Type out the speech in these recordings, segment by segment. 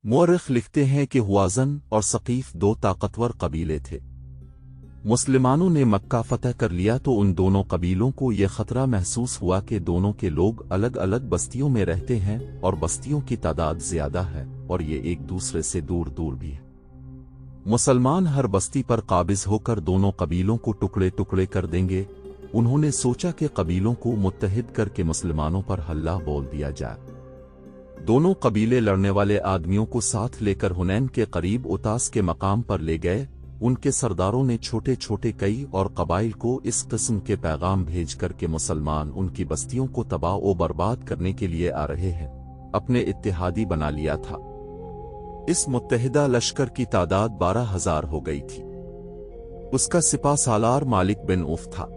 मौरख लिखते हैं कि हुआज़न और सकीफ दो ताकतवर कबीले थे। मुसलमानों ने मक्का फतह कर लिया तो उन दोनों कबीलों को यह खतरा महसूस हुआ कि दोनों के लोग अलग अलग बस्तियों में रहते हैं और बस्तियों की तादाद ज्यादा है और ये एक दूसरे से दूर दूर भी है। मुसलमान हर बस्ती पर काबिज होकर दोनों कबीलों को टुकड़े टुकड़े कर देंगे। उन्होंने सोचा कि कबीलों को मुत्तहिद करके मुसलमानों पर हल्ला बोल दिया जाए। दोनों कबीले लड़ने वाले आदमियों को साथ लेकर हुनैन के करीब उतास के मकाम पर ले गए। उनके सरदारों ने छोटे छोटे कई और कबाइल को इस किस्म के पैगाम भेज कर के मुसलमान उनकी बस्तियों को तबाह व बर्बाद करने के लिए आ रहे हैं, अपने इत्तेहादी बना लिया था। इस मुत्तहिदा लश्कर की तादाद 12,000 हो गई थी। उसका सिपा सालार मालिक बिन उफ था।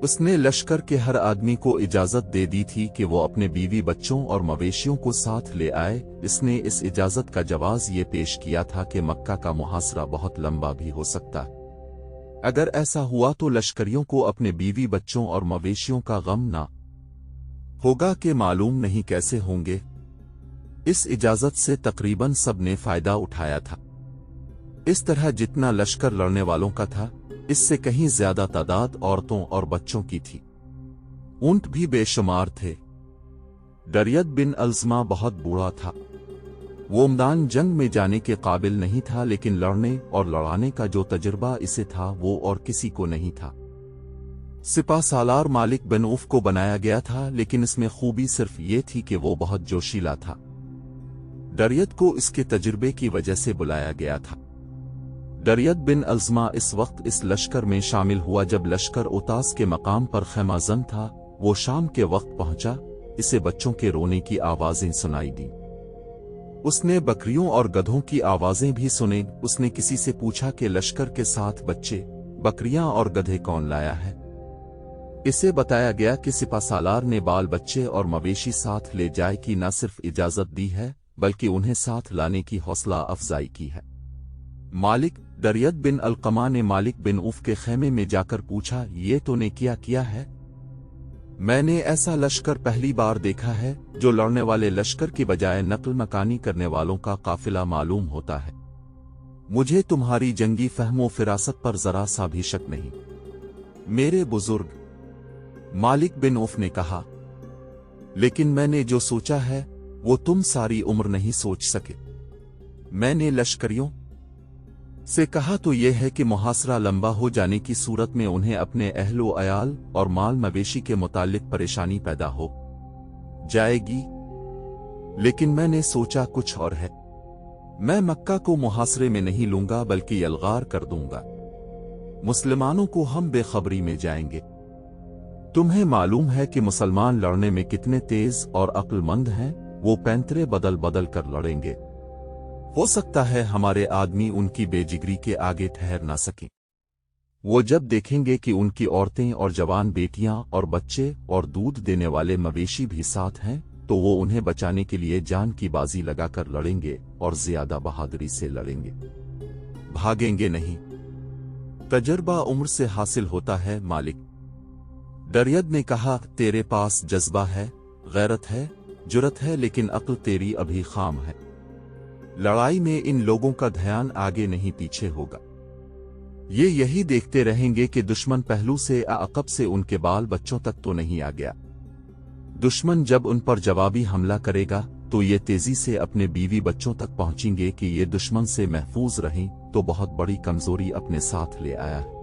उसने लश्कर के हर आदमी को इजाजत दे दी थी कि वो अपने बीवी बच्चों और मवेशियों को साथ ले आए। इसने इस इजाजत का जवाज ये पेश किया था कि मक्का का मुहासरा बहुत लंबा भी हो सकता है। अगर ऐसा हुआ तो लश्करियों को अपने बीवी बच्चों और मवेशियों का गम ना होगा कि मालूम नहीं कैसे होंगे। इस इजाजत से तकरीबन सब ने फायदा उठाया था। इस तरह जितना लश्कर लड़ने वालों का था, इससे कहीं ज्यादा तादाद औरतों और बच्चों की थी। ऊंट भी बेशुमार थे। दरियत बिन अल्जमा बहुत बूढ़ा था। वो मैदान जंग में जाने के काबिल नहीं था, लेकिन लड़ने और लड़ाने का जो तजुर्बा इसे था वो और किसी को नहीं था। सिपा सालार मालिक बिन उफ को बनाया गया था, लेकिन इसमें खूबी सिर्फ ये थी कि वो बहुत जोशीला था। दरियत को इसके तजुर्बे की वजह से बुलाया गया था। दरियत बिन अल्जमा इस वक्त इस लश्कर में शामिल हुआ जब लश्कर उतास के मकाम पर खैमाजन था। वो शाम के वक्त पहुंचा। इसे बच्चों के रोने की आवाजें सुनाई दी। उसने बकरियों और गधों की आवाजें भी सुने। उसने किसी से पूछा कि लश्कर के साथ बच्चे, बकरियां और गधे कौन लाया है। इसे बताया गया कि सिपा सालार ने बाल बच्चे और मवेशी साथ ले जाए की न सिर्फ इजाजत दी है, बल्कि उन्हें साथ लाने की हौसला अफजाई की है। मालिक दरियत बिन अलकमा ने मालिक बिन उफ के खेमे में जाकर पूछा, ये तो ने किया है? मैंने ऐसा लश्कर पहली बार देखा है जो लड़ने वाले लश्कर की बजाय नकल मकानी करने वालों का काफिला मालूम होता है। मुझे तुम्हारी जंगी फहमो फिरासत पर जरा सा भी शक नहीं, मेरे बुजुर्ग, मालिक बिन उफ ने कहा। लेकिन मैंने जो सोचा है वो तुम सारी उम्र नहीं सोच सके। मैंने लश्करियों से कहा तो यह है कि मुहासरा लंबा हो जाने की सूरत में उन्हें अपने अहलो अयाल और माल मवेशी के मुतालिक परेशानी पैदा हो जाएगी। लेकिन मैंने सोचा कुछ और है। मैं मक्का को मुहासरे में नहीं लूंगा बल्कि यलगार कर दूंगा। मुसलमानों को हम बेखबरी में जाएंगे। तुम्हें मालूम है कि मुसलमान लड़ने में कितने तेज और अक्लमंद हैं। वो पैंतरे बदल बदल कर लड़ेंगे। हो सकता है हमारे आदमी उनकी बेजिगरी के आगे ठहर ना सकें। वो जब देखेंगे कि उनकी औरतें और जवान बेटियां और बच्चे और दूध देने वाले मवेशी भी साथ हैं, तो वो उन्हें बचाने के लिए जान की बाजी लगाकर लड़ेंगे और ज्यादा बहादुरी से लड़ेंगे, भागेंगे नहीं। तजर्बा उम्र से हासिल होता है मालिक। दरियत ने कहा, तेरे पास जज्बा है, गैरत है, जुरत है, लेकिन अक्ल तेरी अभी खाम है। लड़ाई में इन लोगों का ध्यान आगे नहीं पीछे होगा। ये यही देखते रहेंगे कि दुश्मन पहलू से अकब से उनके बाल बच्चों तक तो नहीं आ गया। दुश्मन जब उन पर जवाबी हमला करेगा तो ये तेजी से अपने बीवी बच्चों तक पहुंचेंगे कि ये दुश्मन से महफूज रहें, तो बहुत बड़ी कमजोरी अपने साथ ले आया है।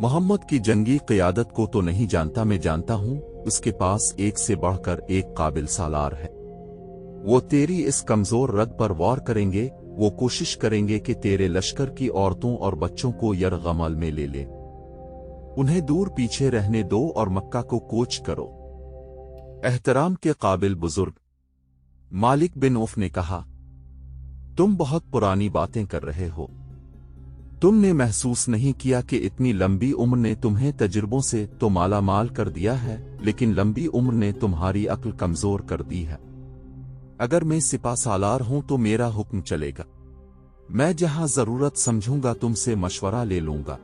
मोहम्मद की जंगी क़ियादत को तो नहीं जानता, मैं जानता हूं उसके पास एक से बढ़कर एक काबिल सालार है। वो तेरी इस कमजोर रग पर वार करेंगे। वो कोशिश करेंगे कि तेरे लश्कर की औरतों और बच्चों को यरगमल में ले ले। उन्हें दूर पीछे रहने दो और मक्का को कोच करो। एहतराम के काबिल बुजुर्ग, मालिक बिन उफ ने कहा, तुम बहुत पुरानी बातें कर रहे हो। तुमने महसूस नहीं किया कि इतनी लंबी उम्र ने तुम्हें तजुर्बों से तो माला माल कर दिया है, लेकिन लंबी उम्र ने तुम्हारी अक्ल कमजोर कर दी है। अगर मैं सिपा सालार हूं तो मेरा हुक्म चलेगा। मैं जहां जरूरत समझूंगा तुमसे मशवरा ले लूंगा।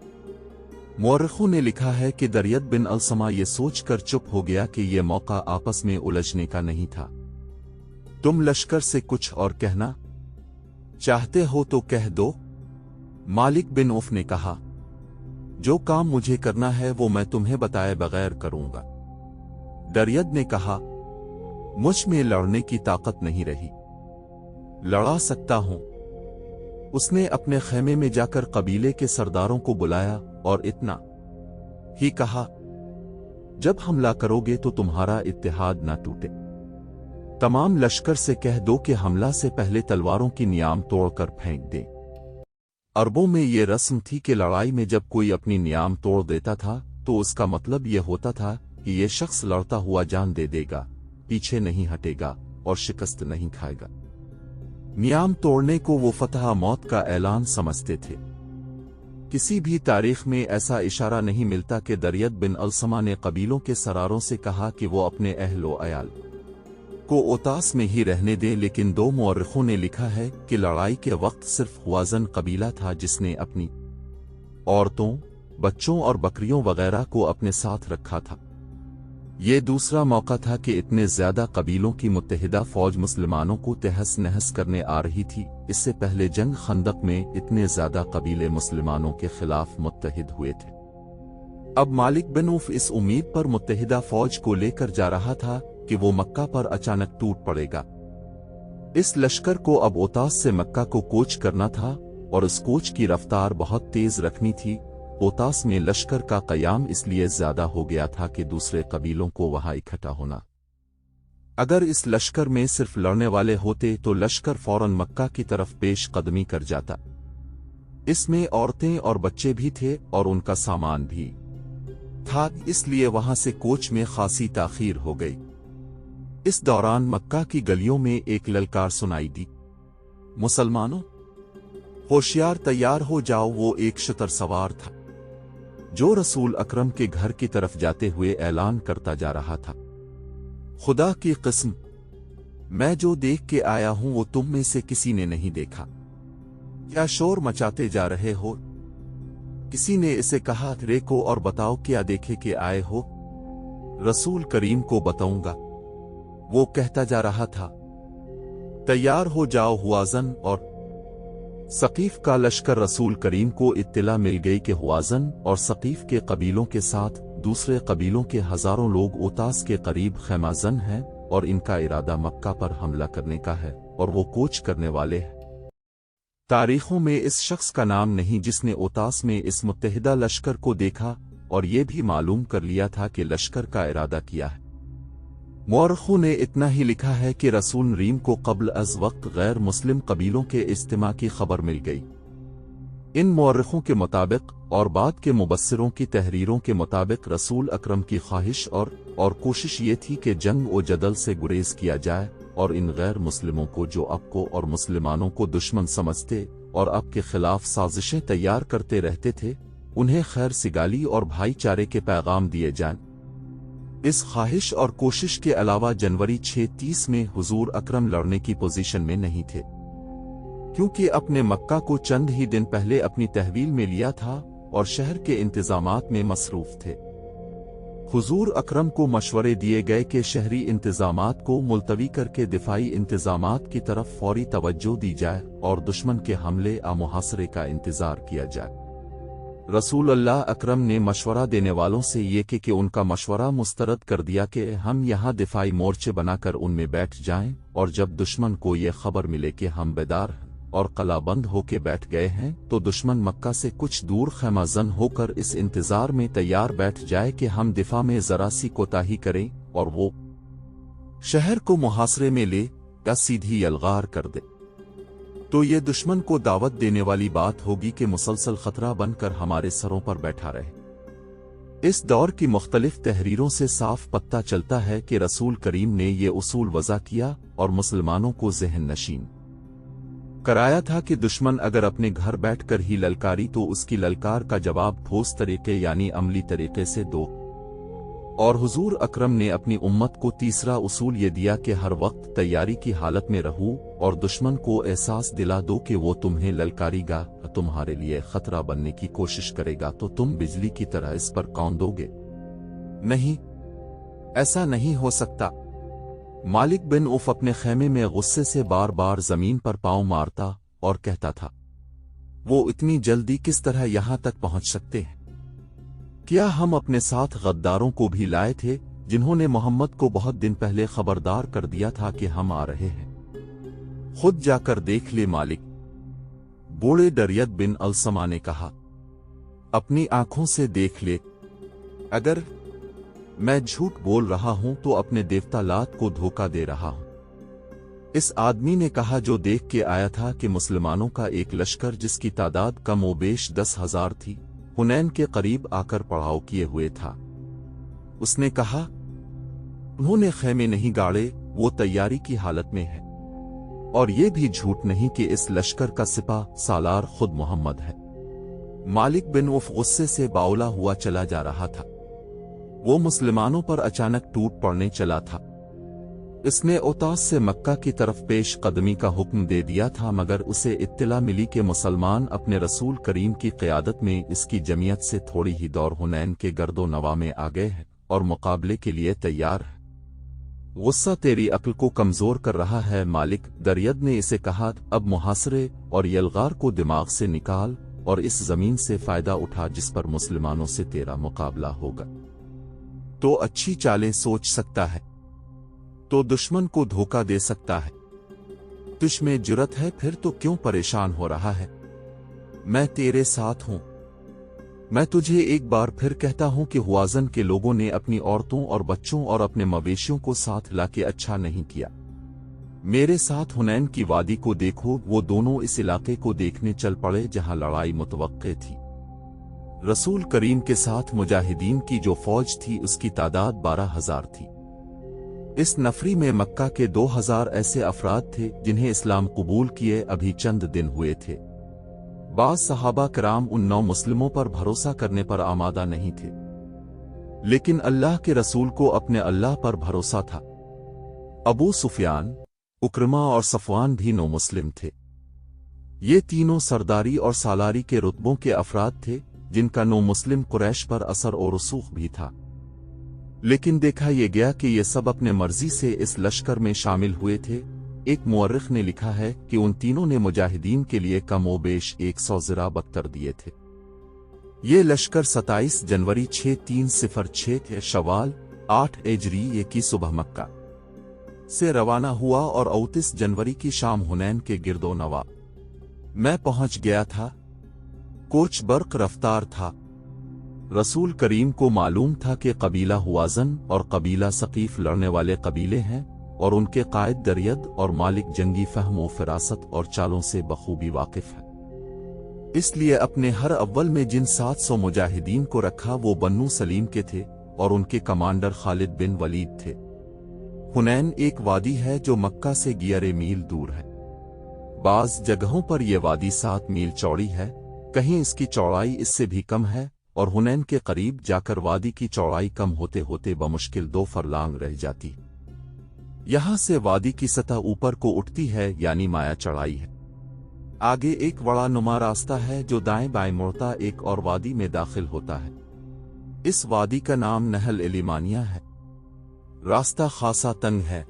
मौरखों ने लिखा है कि दरियत बिन अलसमा ये सोचकर चुप हो गया कि ये मौका आपस में उलझने का नहीं था। तुम लश्कर से कुछ और कहना चाहते हो तो कह दो। मालिक बिन औफ ने कहा, जो काम मुझे करना है वो मैं तुम्हें बताए बगैर करूंगा। दरियद ने कहा, मुझ में लड़ने की ताकत नहीं रही, लड़ा सकता हूं। उसने अपने खेमे में जाकर कबीले के सरदारों को बुलाया और इतना ही कहा, जब हमला करोगे तो तुम्हारा इत्तेहाद ना टूटे। तमाम लश्कर से कह दो कि हमला से पहले तलवारों की नियाम तोड़कर फेंक दें। अरबों में ये रस्म थी कि लड़ाई में जब कोई अपनी नियाम तोड़ देता था तो उसका मतलब यह होता था कि ये शख्स लड़ता हुआ जान दे देगा, पीछे नहीं हटेगा और शिकस्त नहीं खाएगा। नियाम तोड़ने को वो फतह मौत का ऐलान समझते थे। किसी भी तारीख में ऐसा इशारा नहीं मिलता कि दरियद बिन अलसमा ने कबीलों के सरारों से कहा कि वो अपने अहलो अयाल को ओतास में ही रहने दें, लेकिन दो मुअर्रिखों ने लिखा है कि लड़ाई के वक्त सिर्फ हुआज़न कबीला था जिसने अपनी औरतों, बच्चों और बकरियों वगैरह को अपने साथ रखा था। ये दूसरा मौका था कि इतने ज्यादा कबीलों की मुत्तहिदा फौज मुसलमानों को तहस नहस करने आ रही थी। इससे पहले जंग खंदक में इतने ज्यादा कबीले मुसलमानों के खिलाफ मुत्तहिद हुए थे। अब मालिक बिन औफ इस उम्मीद पर मुत्तहिदा फौज को लेकर जा रहा था कि वो मक्का पर अचानक टूट पड़ेगा। इस लश्कर को अब ओतास से मक्का को कोच करना था और इस कोच की रफ्तार बहुत तेज रखनी थी। ओतास में लश्कर का कयाम इसलिए ज्यादा हो गया था कि दूसरे कबीलों को वहां इकट्ठा होना। अगर इस लश्कर में सिर्फ लड़ने वाले होते तो लश्कर फौरन मक्का की तरफ पेश कदमी कर जाता। इसमें औरतें और बच्चे भी थे और उनका सामान भी था, इसलिए वहां से कोच में खासी ताखीर हो गई। इस दौरान मक्का की गलियों में एक ललकार सुनाई दी, मुसलमानों होशियार तैयार हो जाओ। वो एक शतर सवार था जो रसूल अकरम के घर की तरफ जाते हुए ऐलान करता जा रहा था, खुदा की कसम, मैं जो देख के आया हूं वो तुम में से किसी ने नहीं देखा। क्या शोर मचाते जा रहे हो? किसी ने इसे कहा, रेको और बताओ क्या देखे के आए हो? रसूल करीम को बताऊंगा, वो कहता जा रहा था। तैयार हो जाओ। हुआज़न और सकीफ का लश्कर रसूल करीम को इत्तिला मिल गई कि हुआज़न और सकीफ के कबीलों के साथ दूसरे कबीलों के हजारों लोग ओतास के करीब खैमाजन हैं और इनका इरादा मक्का पर हमला करने का है और वो कोच करने वाले हैं। तारीखों में इस शख्स का नाम नहीं जिसने ओतास में इस मुत्तहिदा लश्कर को देखा और ये भी मालूम कर लिया था कि लश्कर का इरादा किया है। मुअर्रिखों ने इतना ही लिखा है कि रसूल रीम को कब्ल अज़ वक्त गैर मुस्लिम कबीलों के इज्तिमा की खबर मिल गई। इन मुअर्रिखों के मुताबिक और बाद के मुबस्सिरों की तहरीरों के मुताबिक रसूल अकरम की ख्वाहिश और कोशिश ये थी कि जंग व जदल से गुरेज किया जाए और इन गैर मुस्लिमों को जो अब को और मुसलमानों को दुश्मन समझते और अब के खिलाफ साजिशें तैयार करते रहते थे, उन्हें खैर सिगाली और भाईचारे के पैगाम दिए जाएं। इस ख्वाहिश और कोशिश के अलावा जनवरी 630 में हुजूर अकरम लड़ने की पोजीशन में नहीं थे, क्योंकि अपने मक्का को चंद ही दिन पहले अपनी तहवील में लिया था और शहर के इंतजामात में मसरूफ थे। हुजूर अकरम को मशवरे दिए गए कि शहरी इंतजामात को मुलतवी करके दिफाई इंतजामात की तरफ फौरी तवज्जो दी जाए और दुश्मन के हमले आ मुहासरे का इंतजार किया जाए। रसूल अल्लाह अकरम ने मशवरा देने वालों से ये कि उनका मशवरा मुस्तरद कर दिया कि हम यहाँ दिफाई मोर्चे बनाकर उनमें बैठ जाएं और जब दुश्मन को ये खबर मिले कि हम बेदार हैं और कलाबंद होके बैठ गए हैं तो दुश्मन मक्का से कुछ दूर खैमाजन होकर इस इंतजार में तैयार बैठ जाए कि हम दिफा में जरा सी कोताही करें और वो शहर को मुहासरे में ले या सीधी यलगार कर दे। तो ये दुश्मन को दावत देने वाली बात होगी कि मुसलसल खतरा बनकर हमारे सरों पर बैठा रहे। इस दौर की मुख्तलिफ तहरीरों से साफ पता चलता है कि रसूल करीम ने ये उसूल वज़ा किया और मुसलमानों को ज़हन नशीन कराया था कि दुश्मन अगर अपने घर बैठकर ही ललकारी तो उसकी ललकार का जवाब ठोस तरीके यानी अमली तरीके से दो। और हुजूर अकरम ने अपनी उम्मत को तीसरा उसूल ये दिया कि हर वक्त तैयारी की हालत में रहो और दुश्मन को एहसास दिला दो कि वो तुम्हें ललकारेगा, तुम्हारे लिए खतरा बनने की कोशिश करेगा तो तुम बिजली की तरह इस पर कौंदोगे। नहीं, ऐसा नहीं हो सकता। मालिक बिन उफ अपने खेमे में गुस्से से बार बार जमीन पर पांव मारता और कहता था, वो इतनी जल्दी किस तरह यहां तक पहुंच सकते हैं? क्या हम अपने साथ गद्दारों को भी लाए थे जिन्होंने मोहम्मद को बहुत दिन पहले खबरदार कर दिया था कि हम आ रहे हैं? खुद जाकर देख ले मालिक। बूढ़े दरियत बिन अलसमा ने कहा, अपनी आंखों से देख ले। अगर मैं झूठ बोल रहा हूं तो अपने देवता लात को धोखा दे रहा हूं। इस आदमी ने कहा जो देख के आया था कि मुसलमानों का एक लश्कर जिसकी तादाद कमोबेश 10,000 थी, हुनैन के करीब आकर पड़ाव किए हुए था। उसने कहा, उन्होंने खेमे नहीं गाड़े, वो तैयारी की हालत में है। और ये भी झूठ नहीं कि इस लश्कर का सिपा सालार खुद मोहम्मद है। मालिक बिन उफ गुस्से से बाउला हुआ चला जा रहा था। वो मुसलमानों पर अचानक टूट पड़ने चला था। इसने उतास से मक्का की तरफ पेश कदमी का हुक्म दे दिया था, मगर उसे इत्तला मिली कि मुसलमान अपने रसूल करीम की क़यादत में इसकी जमीयत से थोड़ी ही दौर हुनैन के गर्दो नवा में आ गए हैं और मुकाबले के लिए तैयार है। गुस्सा तेरी अक्ल को कमजोर कर रहा है। मालिक दरियद ने इसे कहा, अब मुहासरे और यलगार को दिमाग से निकाल और इस जमीन से फायदा उठा जिस पर मुसलमानों से तेरा मुकाबला होगा। तो अच्छी चालें सोच सकता है, तो दुश्मन को धोखा दे सकता है। तुझ में जुर्रत है, फिर तो क्यों परेशान हो रहा है? मैं तेरे साथ हूं। मैं तुझे एक बार फिर कहता हूं कि हुआजन के लोगों ने अपनी औरतों और बच्चों और अपने मवेशियों को साथ लाके अच्छा नहीं किया। मेरे साथ हुनैन की वादी को देखो। वो दोनों इस इलाके को देखने चल पड़े जहां लड़ाई मुतवक्के थी। रसूल करीम के साथ मुजाहिदीन की जो फौज थी उसकी तादाद 12,000 थी। इस नफरी में मक्का के 2,000 ऐसे अफराद थे जिन्हें इस्लाम कबूल किए अभी चंद दिन हुए थे। बाज़ सहाबा कराम उन 9 मुस्लिमों पर भरोसा करने पर आमादा नहीं थे, लेकिन अल्लाह के रसूल को अपने अल्लाह पर भरोसा था। अबू सुफियान, उक्रमा और सफवान भी 9 मुस्लिम थे। ये तीनों सरदारी और सालारी के रुतबों के अफराद थे जिनका 9 मुस्लिम कुरैश पर असर और रसूख भी था। लेकिन देखा यह गया कि ये सब अपने मर्जी से इस लश्कर में शामिल हुए थे। एक मुअर्रिख ने लिखा है कि उन तीनों ने मुजाहिदीन के लिए कमोबेश 100 ज़िरा बख्तर दिए थे। ये लश्कर 27 जनवरी 6306 शवाल 8 हिजरी की सुबह मक्का से रवाना हुआ और 29 जनवरी की शाम हुनैन के गिरदो नवा में पहुंच गया था। कोच बर्क रफ्तार था। रसूल करीम को मालूम था कि कबीला हुआजन और कबीला सकीफ लड़ने वाले कबीले हैं और उनके कायद दरियद और मालिक जंगी फहम व फिरासत और चालों से बखूबी वाकिफ है। इसलिए अपने हर अव्वल में जिन 700 मुजाहिदीन को रखा वो बन्नू सलीम के थे और उनके कमांडर खालिद बिन वलीद थे। हुनैन एक वादी है जो मक्का से गियरे मील दूर है। बाज़ जगहों पर यह वादी 7 मील चौड़ी है, कहीं इसकी चौड़ाई इससे भी कम है और हुनैन के करीब जाकर वादी की चौड़ाई कम होते होते बमुश्किल 2 फरलांग रह जाती। यहां से वादी की सतह ऊपर को उठती है, यानी माया चढ़ाई है। आगे एक बड़ा नुमा रास्ता है जो दाएं बाएं मुड़ता एक और वादी में दाखिल होता है। इस वादी का नाम नहल एलिमानिया है। रास्ता खासा तंग है।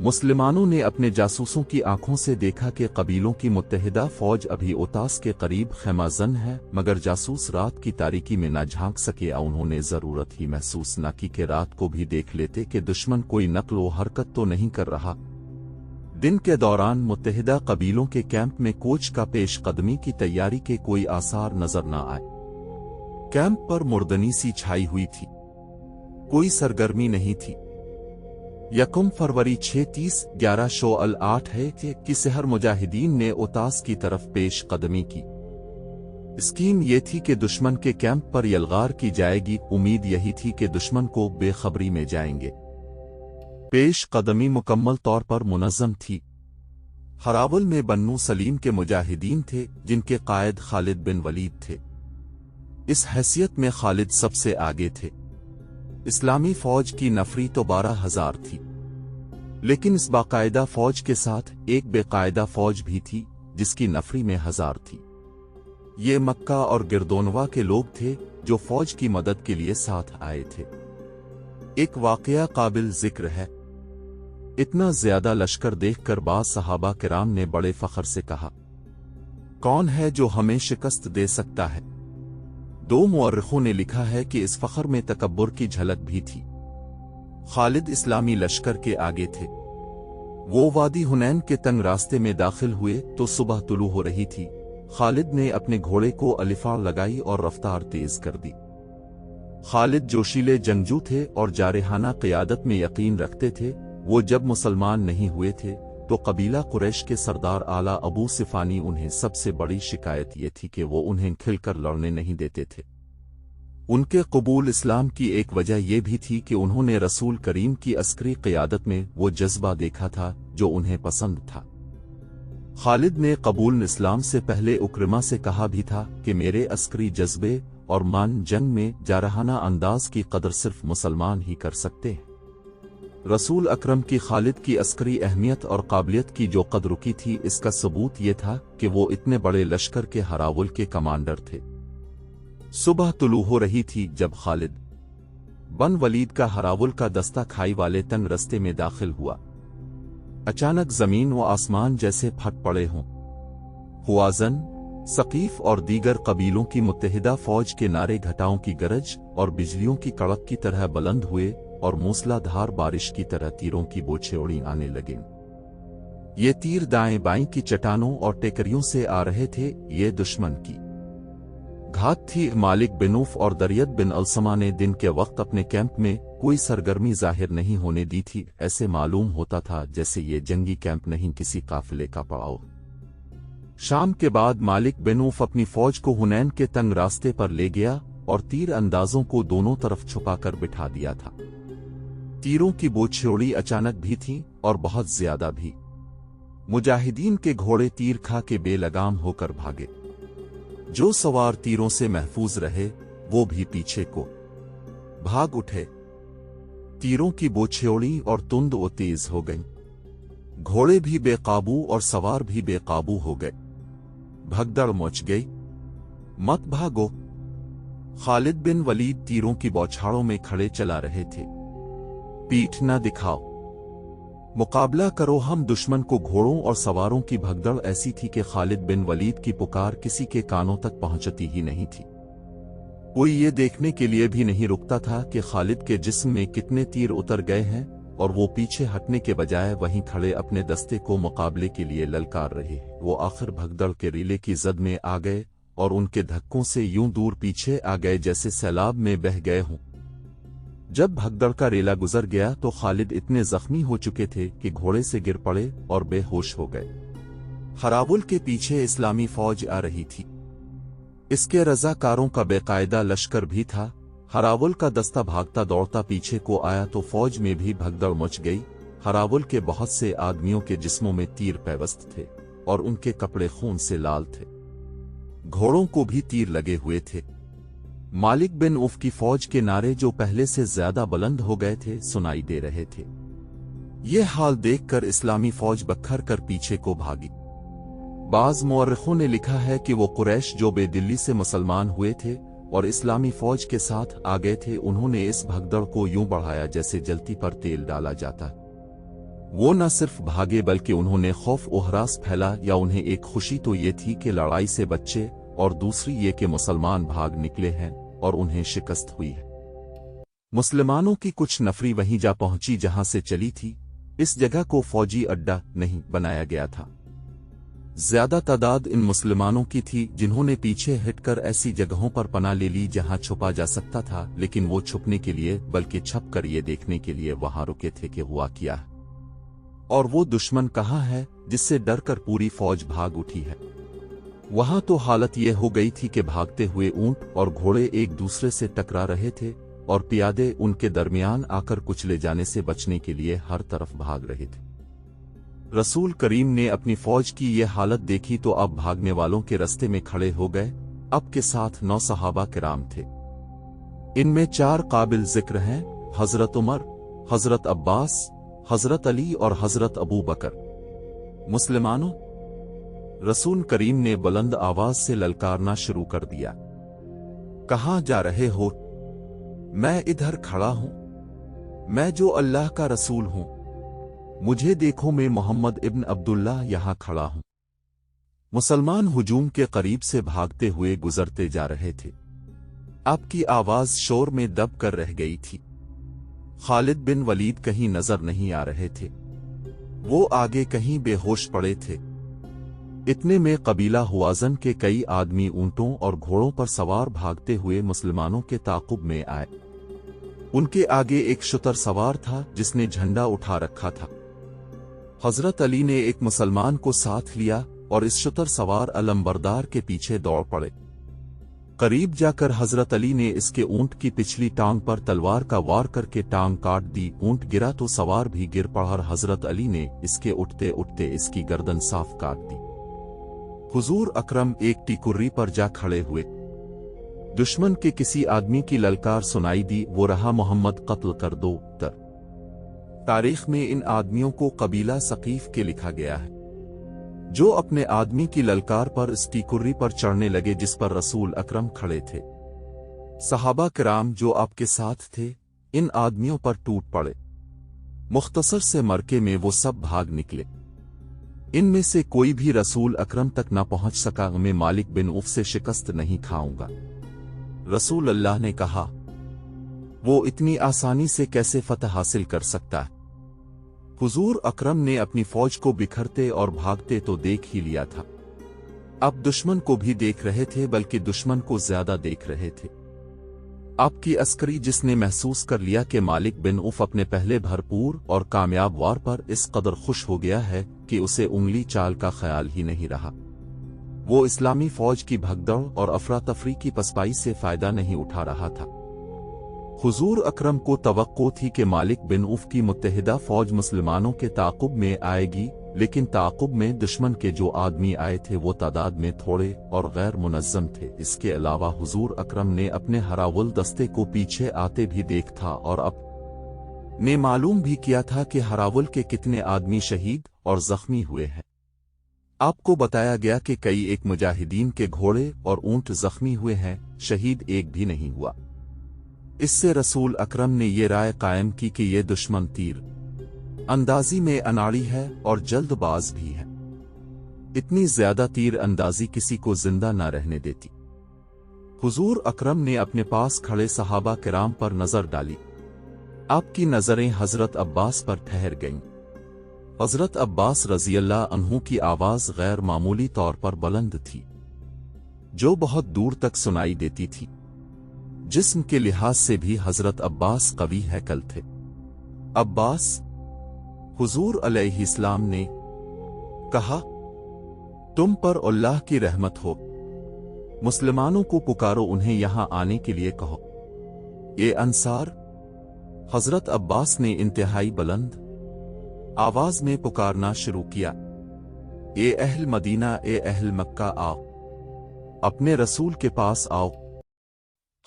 मुसलमानों ने अपने जासूसों की आंखों से देखा कि कबीलों की मुत्तहिदा फौज अभी ओतास के करीब खैमाजन है, मगर जासूस रात की तारीकी में न झांक सके। उन्होंने जरूरत ही महसूस न की कि रात को भी देख लेते कि दुश्मन कोई नक्ल व हरकत तो नहीं कर रहा। दिन के दौरान मुत्तहिदा कबीलों के कैंप में कोच का पेश कदमी की तैयारी के कोई आसार नजर न आए। कैंप पर मुर्दनी सी छाई हुई थी, कोई सरगर्मी नहीं थी। 1 फरवरी 630-1108 है कि सहर मुजाहिदीन ने ओतास की तरफ पेश कदमी की। स्कीम ये थी कि दुश्मन के कैंप पर यलगार की जाएगी। उम्मीद यही थी कि दुश्मन को बेखबरी में जाएंगे। पेश कदमी मुकम्मल तौर पर मुनज़्ज़म थी। हरावल में बन्नू सलीम के मुजाहिदीन थे जिनके कायद खालिद बिन वलीद थे। इस हैसियत में खालिद सबसे आगे थे। इस्लामी फौज की नफरी तो 12,000 थी, लेकिन इस बाकायदा फौज के साथ एक बेकायदा फौज भी थी जिसकी नफरी में 1000 थी। ये मक्का और गिरदोनवा के लोग थे जो फौज की मदद के लिए साथ आए थे। एक वाकया काबिल जिक्र है। इतना ज्यादा लश्कर देखकर बाज़ सहाबा किराम ने बड़े फख्र से कहा, कौन है जो हमें शिकस्त दे सकता है? दो मुअर्रिखों ने लिखा है कि इस फख्र में तकब्बुर की झलक भी थी। खालिद इस्लामी लश्कर के आगे थे। वो वादी हुनैन के तंग रास्ते में दाखिल हुए तो सुबह तुलू हो रही थी। खालिद ने अपने घोड़े को अलिफार लगाई और रफ्तार तेज कर दी। खालिद जोशीले जंगजू थे और जारहाना क़ियादत में यकीन रखते थे। वो जब मुसलमान नहीं हुए थे तो कबीला कुरैश के सरदार आला अबू सिफानी उन्हें सबसे बड़ी शिकायत ये थी कि वो उन्हें खिलकर लड़ने नहीं देते थे। उनके कबूल इस्लाम की एक वजह यह भी थी कि उन्होंने रसूल करीम की अस्करी क़ियादत में वो जज्बा देखा था जो उन्हें पसंद था। खालिद ने कबूल इस्लाम से पहले उक्रमा से कहा भी था कि मेरे अस्करी जज्बे और मान जंग में जारहाना अंदाज की कदर सिर्फ मुसलमान ही कर सकते हैं। रसूल अकरम की खालिद की अस्करी अहमियत और काबिलियत की जो कदर रुकी थी, इसका सबूत ये था कि वो इतने बड़े लश्कर के हरावुल के कमांडर थे। सुबह तुलू हो रही थी जब खालिद बन वलीद का हरावुल का दस्ता खाई वाले तंग रस्ते में दाखिल हुआ। अचानक जमीन व आसमान जैसे फट पड़े हों। हुआजन, सकीफ और दीगर कबीलों की मुत्तहिदा फौज के नारे घटाओं की गरज और बिजलियों की कड़क की तरह बुलंद हुए और मूसलाधार बारिश की तरह तीरों की बोछेड़ी आने लगे। ये तीर दाएं बाएं की चट्टानों और टेकरियों से आ रहे थे। ये दुश्मन की घात थी। मालिक बिन औफ और दरियत बिन अलसमा ने दिन के वक्त अपने कैंप में कोई सरगर्मी जाहिर नहीं होने दी थी। ऐसे मालूम होता था जैसे ये जंगी कैंप नहीं, किसी काफिले का पड़ाव। शाम के बाद मालिक बिन औफ अपनी फौज को हुनैन के तंग रास्ते पर ले गया और तीर अंदाजों को दोनों तरफ छुपाकर बिठा दिया था। तीरों की बोछेड़ी अचानक भी थी और बहुत ज्यादा भी। मुजाहिदीन के घोड़े तीर खा के बेलगाम होकर भागे। जो सवार तीरों से महफूज रहे वो भी पीछे को भाग उठे। तीरों की बोछेड़ी और तुंद व तेज हो गई। घोड़े भी बेकाबू और सवार भी बेकाबू हो गए। भगदड़ मच गई। मत भागो। खालिद बिन वलीद तीरों की बौछारों में खड़े चला रहे थे। पीठ न दिखाओ, मुकाबला करो हम दुश्मन को। घोड़ों और सवारों की भगदड़ ऐसी थी कि खालिद बिन वलीद की पुकार किसी के कानों तक पहुंचती ही नहीं थी। कोई ये देखने के लिए भी नहीं रुकता था कि खालिद के जिस्म में कितने तीर उतर गए हैं, और वो पीछे हटने के बजाय वहीं खड़े अपने दस्ते को मुकाबले के लिए ललकार रहे। वो आखिर भगदड़ के रीले की जद में आ गए और उनके धक्कों से यूं दूर पीछे आ गए जैसे सैलाब में बह गए हों। जब भगदड़ का रेला गुजर गया तो खालिद इतने जख्मी हो चुके थे कि घोड़े से गिर पड़े और बेहोश हो गए। हरावुल के पीछे इस्लामी फौज आ रही थी। इसके रजाकारों का बेकायदा लश्कर भी था। हरावुल का दस्ता भागता दौड़ता पीछे को आया तो फौज में भी भगदड़ मच गई। हरावुल के बहुत से आदमियों के जिस्मों में तीर पैवस्त थे और उनके कपड़े खून से लाल थे। घोड़ों को भी तीर लगे हुए थे। मालिक बिन औफ की फौज के नारे जो पहले से ज्यादा बुलंद हो गए थे सुनाई दे रहे थे। ये हाल देखकर इस्लामी फौज बखर कर पीछे को भागी। बाज मुअर्रिखों ने लिखा है कि वो कुरैश जो बेदिल्ली से मुसलमान हुए थे और इस्लामी फौज के साथ आ गए थे, उन्होंने इस भगदड़ को यूं बढ़ाया जैसे जलती पर तेल डाला जाता। वो न सिर्फ भागे बल्कि उन्होंने खौफ और हरास फैला। या उन्हें एक खुशी तो ये थी कि लड़ाई से बच्चे, और दूसरी ये कि मुसलमान भाग निकले हैं और उन्हें शिकस्त हुई है। मुसलमानों की कुछ नफरी वहीं जा पहुंची जहां से चली थी। इस जगह को फौजी अड्डा नहीं बनाया गया था। ज्यादा तादाद इन मुसलमानों की थी जिन्होंने पीछे हटकर ऐसी जगहों पर पनाह ले ली जहां छुपा जा सकता था, लेकिन वो छुपने के लिए बल्कि छप कर ये देखने के लिए वहां रुके थे कि हुआ क्या है और वो दुश्मन कहाँ है जिससे डरकर पूरी फौज भाग उठी है। वहां तो हालत ये हो गई थी कि भागते हुए ऊंट और घोड़े एक दूसरे से टकरा रहे थे और पियादे उनके दरमियान आकर कुचले जाने से बचने के लिए हर तरफ भाग रहे थे। रसूल करीम ने अपनी फौज की ये हालत देखी तो अब भागने वालों के रास्ते में खड़े हो गए। अब के साथ 9 सहाबा किराम थे। इनमें 4 काबिल जिक्र हैं, हजरत उमर, हजरत अब्बास, हजरत अली और हजरत अबू बकर। मुसलमानों, रसूल करीम ने बुलंद आवाज से ललकारना शुरू कर दिया। कहां जा रहे हो? मैं इधर खड़ा हूं। मैं जो अल्लाह का रसूल हूं। मुझे देखो, मैं मोहम्मद इब्न अब्दुल्ला यहाँ खड़ा हूँ। मुसलमान हुजूम के करीब से भागते हुए गुजरते जा रहे थे। आपकी आवाज शोर में दब कर रह गई थी। खालिद बिन वलीद कहीं नजर नहीं आ रहे थे। वो आगे कहीं बेहोश पड़े थे। इतने में कबीला हुआजन के कई आदमी ऊंटों और घोड़ों पर सवार भागते हुए मुसलमानों के ताक़ुब में आए। उनके आगे एक शुतर सवार था जिसने झंडा उठा रखा था। हजरत अली ने एक मुसलमान को साथ लिया और इस शुतर सवार अलंबरदार के पीछे दौड़ पड़े। करीब जाकर हजरत अली ने इसके ऊंट की पिछली टांग पर तलवार का वार करके टांग काट दी। ऊंट गिरा तो सवार भी गिर पड़ा और हजरत अली ने इसके उठते उठते इसकी गर्दन साफ काट दी। हुजूर अकरम एक टिकुर्री पर जा खड़े हुए। दुश्मन के किसी आदमी की ललकार सुनाई दी, वो रहा, मोहम्मद कत्ल कर दो। तारीख में इन आदमियों को कबीला सकीफ के लिखा गया है, जो अपने आदमी की ललकार पर इस टिकुर्री पर चढ़ने लगे जिस पर रसूल अकरम खड़े थे। सहाबा किराम जो आपके साथ थे इन आदमियों पर टूट पड़े। मुख्तसर से मरके में वो सब भाग निकले। इनमें से कोई भी रसूल अकरम तक न पहुंच सका। मैं मालिक बिन उफ से शिकस्त नहीं खाऊंगा। रसूल अल्लाह ने कहा, वो इतनी आसानी से कैसे फतह हासिल कर सकता है? हुजूर अकरम ने अपनी फौज को बिखरते और भागते तो देख ही लिया था। अब दुश्मन को भी देख रहे थे, बल्कि दुश्मन को ज्यादा देख रहे थे। आपकी अस्करी जिसने महसूस कर लिया कि मालिक बिन उफ अपने पहले भरपूर और कामयाब वार पर इस कदर खुश हो गया है कि उसे उंगली चाल का ख्याल ही नहीं रहा। वो इस्लामी फौज की भगदड़ और अफरा तफरी की पसपाई से फायदा नहीं उठा रहा था। हुजूर अकरम को तवक्को थी कि मालिक बिन उफ की मुत्तहिदा फौज मुसलमानों के ताक़ुब में आएगी, लेकिन ताक़ुब में दुश्मन के जो आदमी आए थे वो तादाद में थोड़े और गैर मुनज़्ज़म थे। इसके अलावा हुजूर अकरम ने अपने हरावुल दस्ते को पीछे आते भी देखा और अब ने मालूम भी किया था कि हरावुल के कितने आदमी शहीद और जख्मी हुए हैं। आपको बताया गया कि कई एक मुजाहिदीन के घोड़े और ऊंट जख्मी हुए हैं, शहीद एक भी नहीं हुआ। इससे रसूल अकरम ने ये राय कायम की कि ये दुश्मन तीर अंदाजी में अनाड़ी है और जल्दबाज भी है। इतनी ज्यादा तीर अंदाजी किसी को जिंदा न रहने देती। हुजूर अकरम ने अपने पास खड़े सहाबा किराम पर नजर डाली। आपकी नजरें हजरत अब्बास पर ठहर गईं। हजरत अब्बास रज़ियल्लाहु अन्हु की आवाज गैर मामूली तौर पर बुलंद थी, जो बहुत दूर तक सुनाई देती थी। जिस्म के लिहाज से भी हजरत अब्बास कवी हैकल थे। अब्बास, हुजूर अलैहिस्सलाम ने कहा, तुम पर अल्लाह की रहमत हो। मुसलमानों को पुकारो, उन्हें यहां आने के लिए कहो। ये अंसार, हजरत अब्बास ने इंतहाई बुलंद आवाज में पुकारना शुरू किया। ए अहल मदीना, ए अहल मक्का, आओ, अपने रसूल के पास आओ।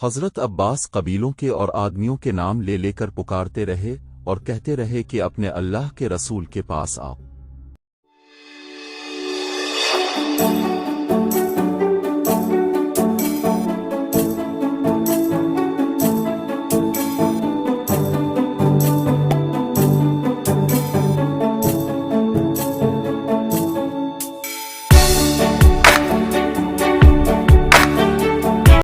हजरत अब्बास कबीलों के और आदमियों के नाम ले लेकर पुकारते रहे और कहते रहे कि अपने अल्लाह के रसूल के पास आओ।